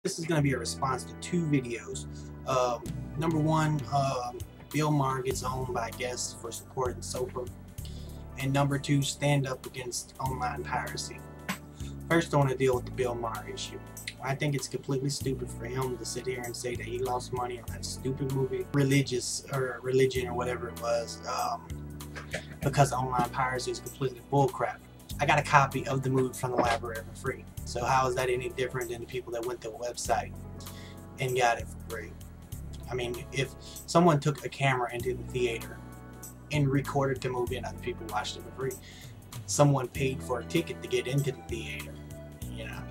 This is going to be a response to two videos. Number one, Bill Maher gets owned by guests for supporting SOPA. And number two, stand up against online piracy. First, I want to deal with the Bill Maher issue. I think it's completely stupid for him to sit here and say that he lost money on that stupid movie, religion or whatever it was, because online piracy is completely bullcrap. I got a copy of the movie from the library for free. So how is that any different than the people that went to the website and got it for free? I mean, if someone took a camera into the theater and recorded the movie and other people watched it for free, someone paid for a ticket to get into the theater, you know,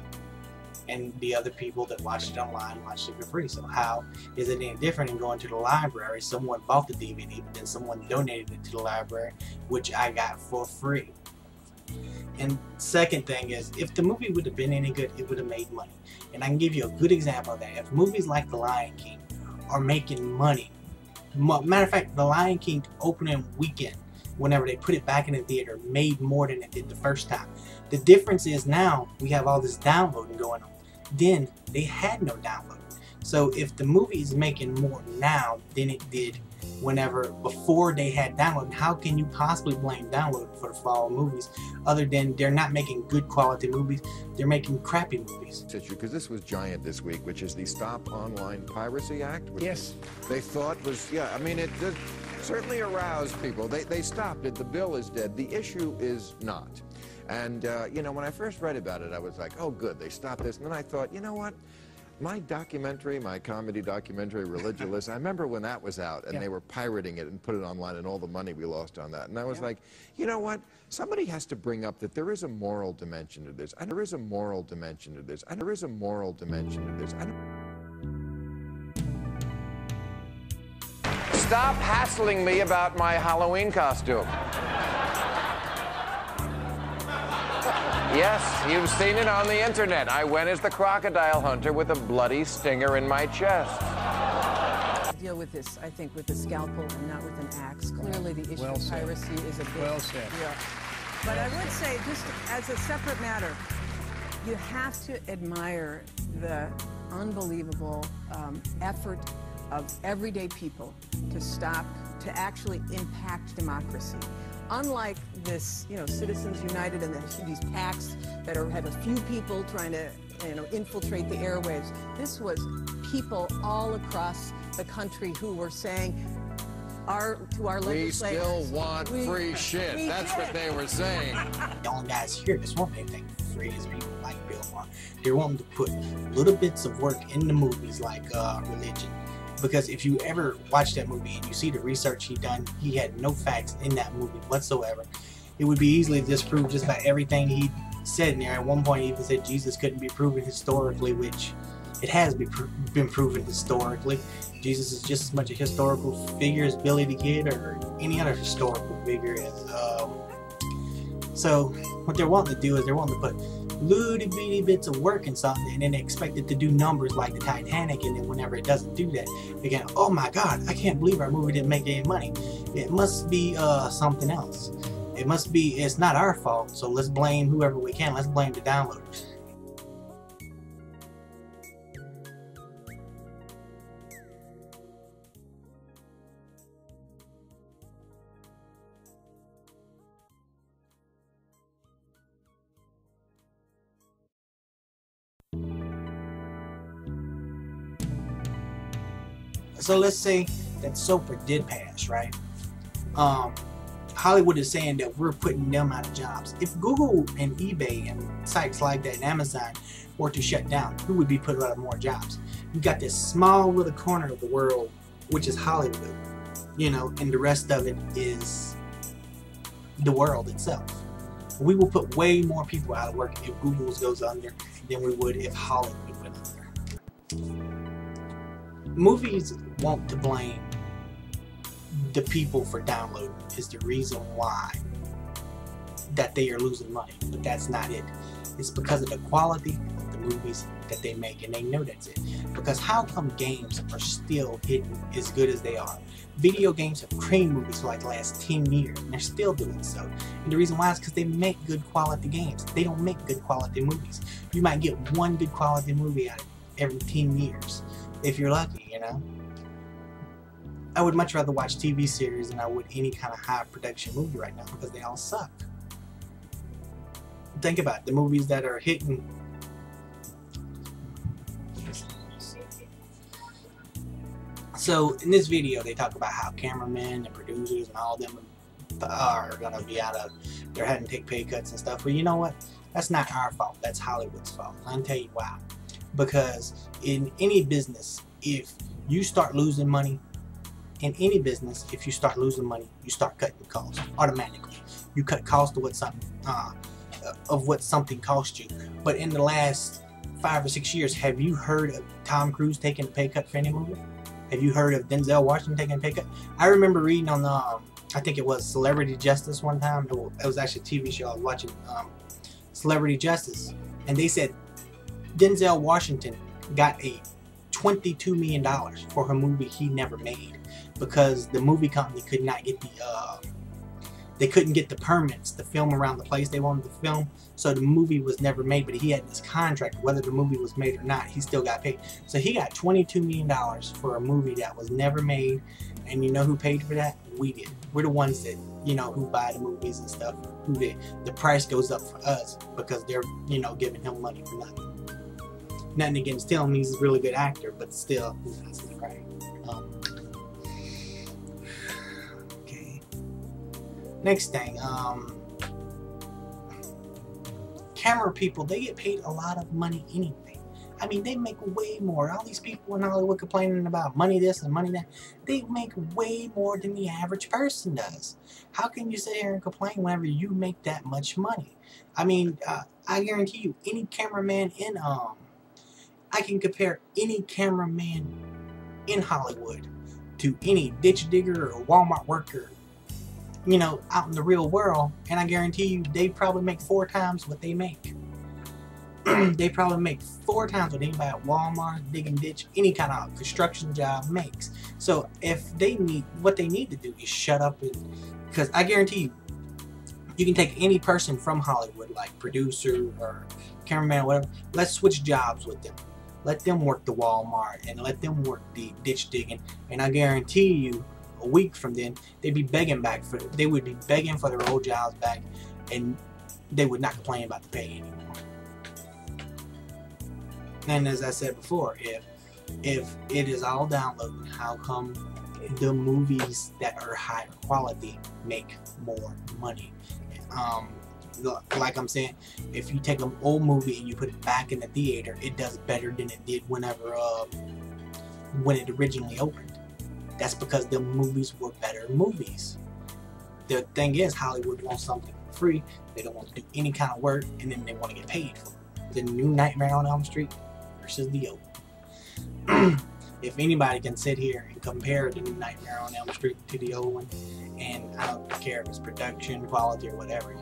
and the other people that watched it online watched it for free. So how is it any different than going to the library? Someone bought the DVD, but then someone donated it to the library, which I got for free. And second thing is, if the movie would have been any good, it would have made money. And I can give you a good example of that. If movies like The Lion King are making money, matter of fact, The Lion King opening weekend, whenever they put it back in the theater, made more than it did the first time. The difference is now we have all this downloading going on. Then they had no downloading. So if the movie is making more now than it did before they had downloading, how can you possibly blame downloading for the fall movies, other than they're not making good quality movies, they're making crappy movies? Because this was giant this week, which is the Stop Online Piracy Act. Which yes. They thought was, yeah, I mean, it certainly aroused people. They stopped it. The bill is dead. The issue is not. And, you know, when I first read about it, I was like, oh, good, they stopped this. And then I thought, you know what? My documentary, my comedy documentary, Religious, I remember when that was out and they were pirating it and put it online and all the money we lost on that. And I was like, you know what? Somebody has to bring up that there is a moral dimension to this. And there is a moral dimension to this. And there is a moral dimension to this. Stop hassling me about my Halloween costume. Yes, you've seen it on the internet. I went as the crocodile hunter with a bloody stinger in my chest. Deal with this, I think, with a scalpel and not with an axe. Clearly, the issue of piracy is a big deal. But I would say, just as a separate matter, you have to admire the unbelievable effort of everyday people to stop, to actually impact democracy. Unlike this, you know, Citizens United and these PACs that have a few people trying to, you know, infiltrate the airwaves. This was people all across the country who were saying to our legislators, we still want free shit. That's what they were saying. The only guys here that want anything for free is people like Bill Maher. They're wanting to put little bits of work in the movies, like religion. Because if you ever watch that movie and you see the research he done, he had no facts in that movie whatsoever. It would be easily disproved just by everything he said in there. At one point he even said Jesus couldn't be proven historically, which it has been proven historically. Jesus is just as much a historical figure as Billy the Kid or any other historical figure is. So what they're wanting to do is they're wanting to put little bitty bits of work in something, and then they expect it to do numbers like the Titanic, and then whenever it doesn't do that, they go, oh my God, I can't believe our movie didn't make any money. It must be something else. It must be, it's not our fault, so let's blame whoever we can. Let's blame the downloaders. So let's say that SOPA did pass, right? Hollywood is saying that we're putting them out of jobs. If Google and eBay and sites like that and Amazon were to shut down, who would be put out of more jobs? You got this small little corner of the world, which is Hollywood, you know, and the rest of it is the world itself. We will put way more people out of work if Google's goes under than we would if Hollywood went under. Movies want to blame the people for downloading is the reason why that they are losing money, but that's not it. It's because of the quality of the movies that they make, and they know that's it. Because how come games are still hitting as good as they are? Video games have creamed movies for like the last 10 years, and they're still doing so. And the reason why is because they make good quality games. They don't make good quality movies. You might get one good quality movie out of it. every 10 years, if you're lucky, you know. I would much rather watch TV series than I would any kind of high production movie right now, because they all suck. Think about it, the movies that are hitting. So in this video they talk about how cameramen and producers and all them are gonna be they're having to take pay cuts and stuff. But you know what? That's not our fault. That's Hollywood's fault. I'll tell you why. Because in any business, if you start losing money, you start cutting costs automatically. You cut costs of what something cost you. But in the last 5 or 6 years, have you heard of Tom Cruise taking a pay cut for any movie? Have you heard of Denzel Washington taking a pay cut? I remember reading on I think it was Celebrity Justice one time. It was actually a TV show I was watching, Celebrity Justice, and they said Denzel Washington got a $22 million for a movie he never made, because the movie company could not get they couldn't get the permits to film around the place they wanted to film, so the movie was never made. But he had this contract, whether the movie was made or not, he still got paid. So he got $22 million for a movie that was never made. And you know who paid for that? We did. We're the ones that, you know, who buy the movies and stuff. Who did. The price goes up for us because they're, you know, giving him money for nothing. Nothing against him, he's a really good actor, but still, he's not right. Okay. Next thing, camera people, they get paid a lot of money anyway. I mean, they make way more. All these people in Hollywood complaining about money this and money that, they make way more than the average person does. How can you sit here and complain whenever you make that much money? I mean, I guarantee you, any cameraman in, I can compare any cameraman in Hollywood to any ditch digger or Walmart worker, you know, out in the real world, and I guarantee you, they probably make 4 times what they make. They probably make 4 times what anybody at Walmart, digging ditch, any kind of construction job makes. So if they need, what they need to do is shut up, because I guarantee you, you can take any person from Hollywood, like producer or cameraman or whatever, let's switch jobs with them. Let them work the Walmart and let them work the ditch digging, and I guarantee you, a week from then, they'd be begging back for, they would be begging for their old jobs back, and they would not complain about the pay anymore. And as I said before, if it is all downloading, how come the movies that are higher quality make more money? Like I'm saying, if you take an old movie and you put it back in the theater, it does better than it did whenever when it originally opened. That's because the movies were better movies. The thing is, Hollywood wants something for free. They don't want to do any kind of work, and then they want to get paid for it. The new Nightmare on Elm Street versus the old. If anybody can sit here and compare the new Nightmare on Elm Street to the old one, and I don't care if it's production, quality, or whatever,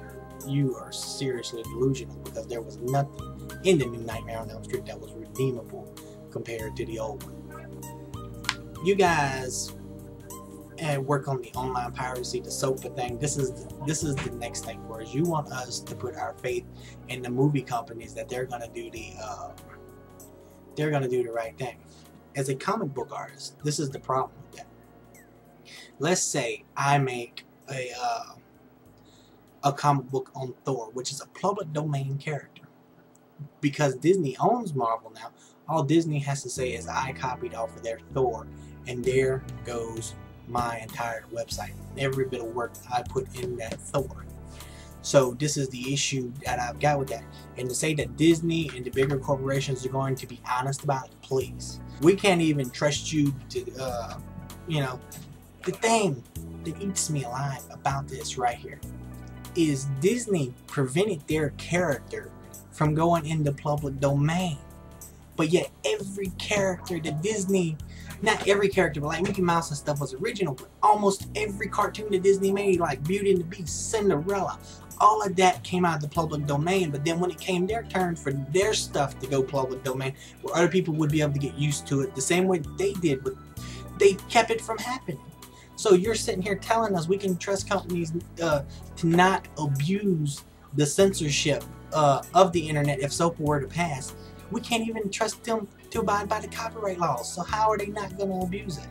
you are seriously delusional, because there was nothing in the new Nightmare on Elm Street that was redeemable compared to the old one. You guys work on the online piracy, the SOPA thing. This is the next thing for us. You want us to put our faith in the movie companies that they're gonna do the right thing. As a comic book artist, this is the problem with that. Let's say I make a comic book on Thor, which is a public domain character. Because Disney owns Marvel now, all Disney has to say is I copied off of their Thor, and there goes my entire website. Every bit of work I put in that Thor. So this is the issue that I've got with that. And to say that Disney and the bigger corporations are going to be honest about it, please. We can't even trust you to, you know, the thing that eats me alive about this right here is Disney prevented their character from going into public domain. But yet every character that Disney, not every character, but like Mickey Mouse and stuff was original, but almost every cartoon that Disney made, like Beauty and the Beast, Cinderella, all of that came out of the public domain. But then when it came their turn for their stuff to go public domain, where other people would be able to get used to it the same way they did, but they kept it from happening. So you're sitting here telling us we can trust companies to not abuse the censorship of the internet if SOPA were to pass. We can't even trust them to abide by the copyright laws. So how are they not going to abuse it?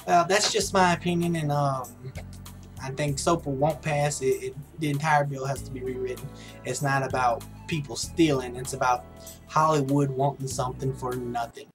That's just my opinion, and I think SOPA won't pass. The entire bill has to be rewritten. It's not about people stealing. It's about Hollywood wanting something for nothing.